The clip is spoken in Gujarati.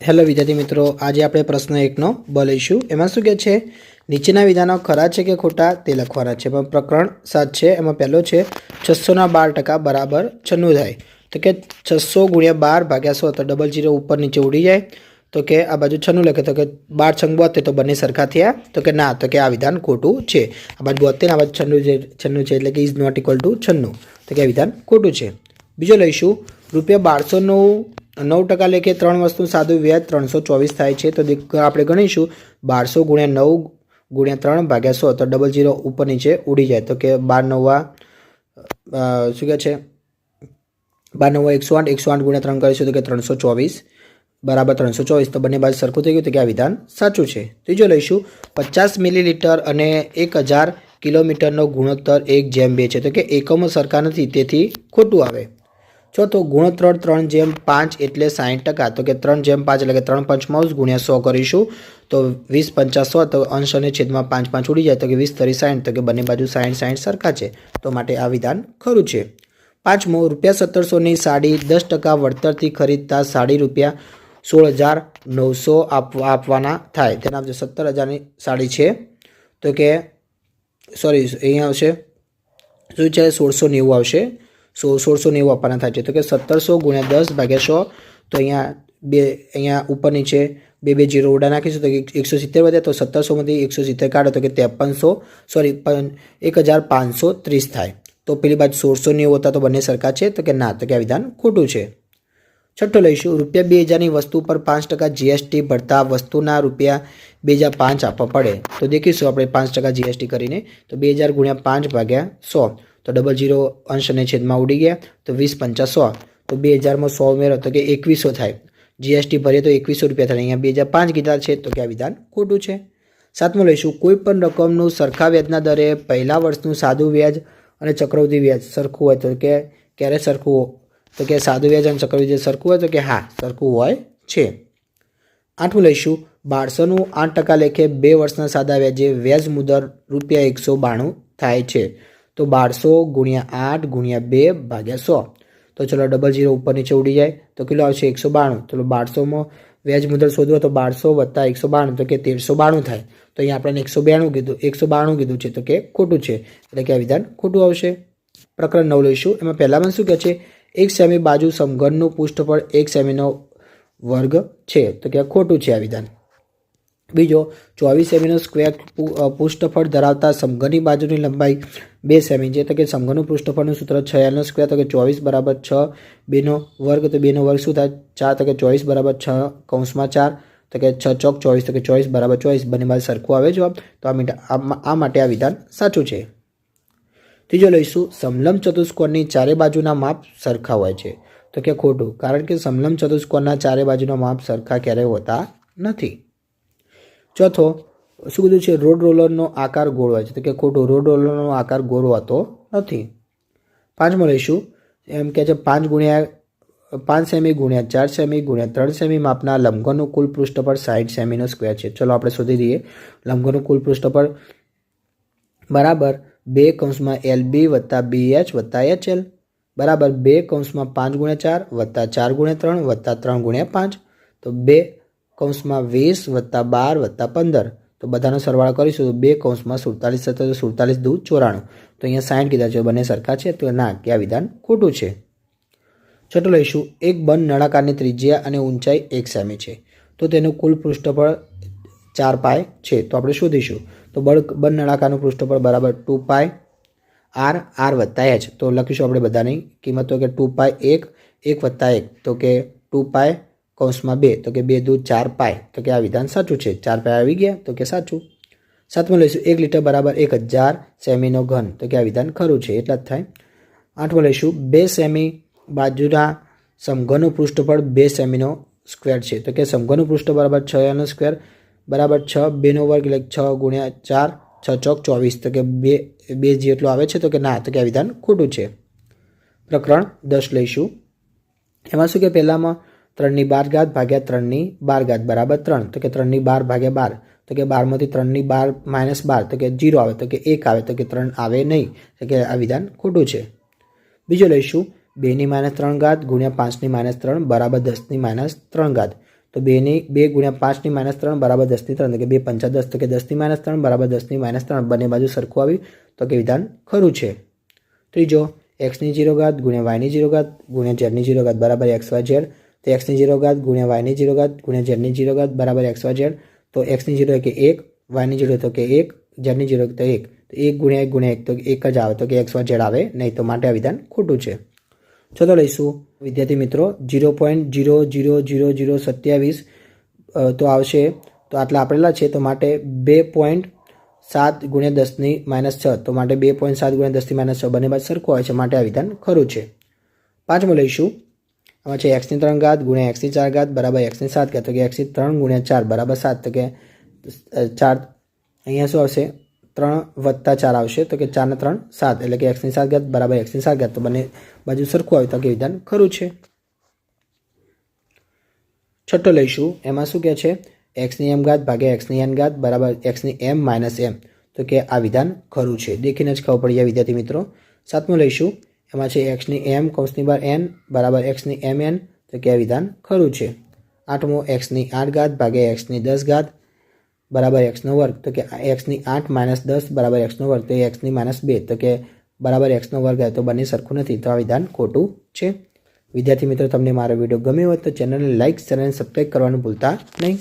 હેલો વિદ્યાર્થી મિત્રો, આજે આપણે પ્રશ્ન 1નો બ લઈશું। એમાં શું કહે છે, નીચેના વિધાનો ખરા છે કે ખોટા તે લખવાના છે। પણ પ્રકરણ 7 છે, એમાં પહેલો છે 600ના 12% બરાબર 96 થાય। તો કે 600 ગુણ્યા 12 ભાગ્યા 100, તો ડબલ જીરો ઉપર નીચે ઉડી જાય। તો કે આ બાજુ 96 લખે, તો કે 12 છંગ 72, તો બંને સરખા થયા। તો કે ના, તો કે આ વિધાન ખોટું છે। આ બાજુ 72 આ બાજુ 96 છે, એટલે કે ઇઝ નોટ ઇક્વલ ટુ 96, તો કે આ વિધાન ખોટું છે। બીજો લઈશું, ₹1200 9% લેખે 3 વસ્તુ સાદું વ્યાજ 324 થાય છે। તો આપણે ગણીશું 1200 ગુણ્યા 9 ગુણ્યા 3 ભાગ્યા 100, તો ડબલ જીરો ઉપર નીચે ઉડી જાય। તો કે 12 9 શું કહે છે, 12 9 108, 108 ગુણ્યા 3 કરીશું તો કે 324 બરાબર 324, તો બંને બાજુ સરખું થઈ ગયું, તો કે આ વિધાન સાચું છે। ત્રીજો લઈશું, 50 મિલીલીટર અને 1000 કિલોમીટરનો ગુણોત્તર 1:2 છે। તો કે એકમો સરખા નથી, તેથી ખોટું આવે। ચોથો, ગુણોત્તર 3:5 એટલે 60%, તો કે 3:5 એટલે કે 3 પંચમાંશ ગુણ્યા 100 કરીશું, તો 20 50 100, તો અંશ અને છેદમાં 5 5 ઉડી જાય, તો કે 20 30 60, તો કે બંને બાજુ 60 60 સરખા છે, તો માટે આ વિધાન ખરું છે। પાંચમો, ₹1700ની સાડી 10% વળતરથી ખરીદતા સાડી ₹16,900 આપવાના થાય। તેના 17,000ની સાડી છે, તો કે સોરી અહીંયા આવશે શું છે, 1690 આવશે। 1690 આપવાના થાય છે, તો કે 1700 ગુણ્યા 10 ભાગ્યા 100, તો અહીંયા ઉપર નીચે બે જીરો ઉડા નાખીશું, તો 170 વધે, તો 1700માંથી 170 કાઢો, તો કે 1530 થાય। તો પેલી બાજુ 1690 હતા, તો બંને સરખા છે, તો કે ના, તો કે આ વિધાન ખોટું છે। છઠ્ઠો લઈશું, ₹2000ની વસ્તુ પર 5% GST ભરતા વસ્તુના ₹2005 આપવા પડે। તો દેખીશું આપણે 5% GST કરીને, તો 2000 ગુણ્યા 5 ભાગ્યા 100, તો ડબલ જીરો અંશ અને છેદમાં ઉડી ગયા, તો 20 50 100, તો 2000માં 100 ઉમેરો, તો કે 2100 થાય। GST ભરીએ તો ₹2100 થાય, અહીંયા 2005 કીધા છે, તો કે આ વિધાન ખોટું છે। સાતમું લઈશું, કોઈ પણ રકમનું સરખા વ્યાજના દરે પહેલા વર્ષનું સાદું વ્યાજ અને ચક્રવૃદ્ધિ વ્યાજ સરખું હોય, તો કે ક્યારે સરખું, તો કે સાદું વ્યાજ અને ચક્રવૃદ્ધિ સરખું હોય, તો કે હા સરખું હોય છે। આઠમું લઈશું, 1200નું 8% લેખે 2 વર્ષના સાદા વ્યાજે વ્યાજ મુદર ₹192 થાય છે। તો 1200 ગુણ્યા 8 ગુણ્યા 2 ભાગ્યા 100, તો ચલો ડબલ જીરો ઉપર નીચે ઉડી જાય, તો કેટલો આવશે 192। ચલો 1200માં વ્યાજ મુદર શોધવો, તો 1200 વત્તા 192, તો કે 1392 થાય। તો અહીંયા આપણે 192 કીધું છે, તો કે ખોટું છે, એટલે કે આ વિધાન ખોટું આવશે। પ્રકરણ 9 લઈશું, એમાં પહેલામાં શું કહે છે, 1 સેમી બાજુ સમઘનનું પૃષ્ઠફળ 1 સેમીનો વર્ગ છે, તો કે ખોટું છે આ વિધાન। બીજો, 24 સેમીનો સ્ક્વેર પૃષ્ઠફળ ધરાવતા સમઘનની બાજુની લંબાઈ 2 સેમી છે, તો કે સમઘનનું પૃષ્ઠફળનું સૂત્ર 6Lનો સ્ક્વેર, તો કે 24 બરાબર 6 2નો વર્ગ, તો 2નો વર્ગ શું થાય 4, તો કે 24 બરાબર 6 કૌંસમાં 4, તો કે 6 ચોક 24, તો કે 24 બરાબર 24, બંને બાજુ સરખું આવે જવાબ, તો આ માટે આ વિધાન સાચું છે। ત્રીજો લઈશું, સમલંબ ચતુષ્કોણની ચારે બાજુના માપ સરખા હોય છે, તો કે ખોટું, કારણ કે સમલંબ ચતુષ્કોણના ચારે બાજુના માપ સરખા ક્યારેય હોતા નથી। ચોથો, શું કીધું છે, રોડ રોલરનો આકાર ગોળ હોય છે, તો કે ખોટું, રોડ રોલરનો આકાર ગોળ હોતો નથી। પાંચમો લઈશું, એમ કે છે 5 સેમી ગુણ્યા 4 સેમી ગુણ્યા 3 સેમી માપના લંબઘનનું કુલ પૃષ્ઠફળ 60 સેમીનો સ્ક્વેર છે। ચલો આપણે શોધી દઈએ, લંબઘનનું કુલ પૃષ્ઠફળ બરાબર 2 કૌંસમાં LB વત્તા BH વત્તા HL બરાબર 2 કૌંસમાં 5 ગુણ્યા 4 વત્તા 4 ગુણ્યા 3 વત્તા 3 ગુણ્યા 5, તો 2 કૌંસમાં 20 વત્તા 12 વત્તા 15, તો બધાનો સરવાળો કરીશું, તો 2 કૌંસમાં 47 થતો, 47 દૂ 94, તો અહીંયા 60 કીધા છે, બંને સરખા છે, તો ના, કે આ વિધાન ખોટું છે। છઠ્ઠું લઈશું, એક બંધ નળાકારની ત્રિજ્યા અને ઊંચાઈ 1 સેમી છે, તો તેનું કુલ પૃષ્ઠફળ 4 પાય છે, તો આપણે શોધીશું, તો બંધ નળાકારનું પૃષ્ઠફળ બરાબર 2 પાય r વત્તા h, તો લખીશું આપણે બધાની કિંમત, તો કે 2 પાય 1 વત્તા 1, તો કે 2 પાય કૌંસમાં 2, તો કે 2 દૂ 4 પાય, તો કે આ વિધાન સાચું છે, 4 પાય આવી ગયા, તો કે સાચું। સાતમું લઈશું, 1 લીટર બરાબર 1000 સેમીનો ઘન, તો કે આ વિધાન ખરું છે, એટલા જ થાય। આઠમું લઈશું, 2 સેમી બાજુના સમઘનનું પૃષ્ઠફળ 2 સેમીનો સ્ક્વેર છે, તો કે સમઘનનું પૃષ્ઠ બરાબર 6Lનો સ્ક્વેર બરાબર 6 2નો વર્ગ એટલે 6 ગુણ્યા 4 6 ચોક 24, તો કે 2 જેટલો આવે છે, તો કે ના, તો કે આ વિધાન ખોટું છે। પ્રકરણ 10 લઈશું, એમાં શું કે પહેલામાં 3/12 ભાગ્યા 3/12 બરાબર 3, તો કે 3/12 ભાગ્યા 12, તો કે 12માંથી 3/12 -12, તો કે 0 આવે, તો કે 1 આવે, તો કે 3 આવે નહીં, તો કે આ વિધાન ખોટું છે। બીજો લઈશું, 2 ની -3 ગુણ્યા 5 ની -3 બરાબર 10 ની -3, તો 2 ગુણ્યા 5 ની -3 બરાબર 10 ની 3 તો કે 2 5 10 તો કે 10 ની -3 બરાબર 10 ની -3 બંને બાજુ સરખું આવ્યું તો કે વિધાન ખરું છે. ત્રીજો x ની 0 ઘાત ગુણ્યા y ની 0 ઘાત ગુણ્યા z ની 0 ઘાત બરાબર xyz તો x ની 0 ઘાત ગુણ્યા y ની 0 ઘાત ગુણ્યા z ની 0 ઘાત બરાબર xyz તો x ની 0 કે 1 y ની 0 તો કે 1 z ની 0 તો 1 તો 1 ગુણ્યા 1 ગુણ્યા 1 તો 1 જ આવે તો કે xyz આવે નહીં તો માટે આ વિધાન ખોટું છે. ચલો લઈશું વિદ્યાર્થી મિત્રો 0.00027 તો આવશે તો આટલા આપેલા છે તો માટે 2.7 ગુણ્યા 10 ની -6 તો માટે 2.7 ગુણ્યા 10 ની -6 બંને બાજુ સરખું આવે છે માટે આ વિધાન ખરું છે. પાંચમું લઈશું આમાં છે x ની 3 ઘાત ગુણ્યા x ની 4 ઘાત બરાબર x ની 7 ઘાત તો કે x ની 3 ગુણ્યા 4 બરાબર 7 તો કે 4 અહીંયા શું આવશે 3 + 4 આવશે તો કે 4 ને 3 7 એટલે કે x ની 7 ઘાત બરાબર x ની 7 ઘાત તો બંને બાજુ સરખું આવે તો કે વિધાન ખરું છે. છઠ્ઠો લઈશું એમાં શું કહે છે x ની m ઘાત ભાગ્યા x ની n ઘાત બરાબર x ની m માઇનસ m તો કે આ વિધાન ખરું છે. દેખીને જ ખબર પડી જાય વિદ્યાર્થી મિત્રો. સાતમું લઈશું એમાં છે x ની m કૌંસની બહાર n બરાબર x ની mn તો કે આ વિધાન ખરું છે. આઠમું x ની 8 ઘાત ભાગ્યા x ની 10 ઘાત બરાબર x નો વર્ગ તો કે x ની 8 - 10 બરાબર x નો વર્ગ તો x ની -2 તો કે બરાબર x નો વર્ગ તો બંને સરખું નથી તો આ વિધાન ખોટું છે. વિદ્યાર્થી મિત્રો તમને મારો વિડીયો ગમ્યો હોય તો ચેનલને લાઇક શેર અને સબસ્ક્રાઈબ કરવાનું ભૂલતા નહીં.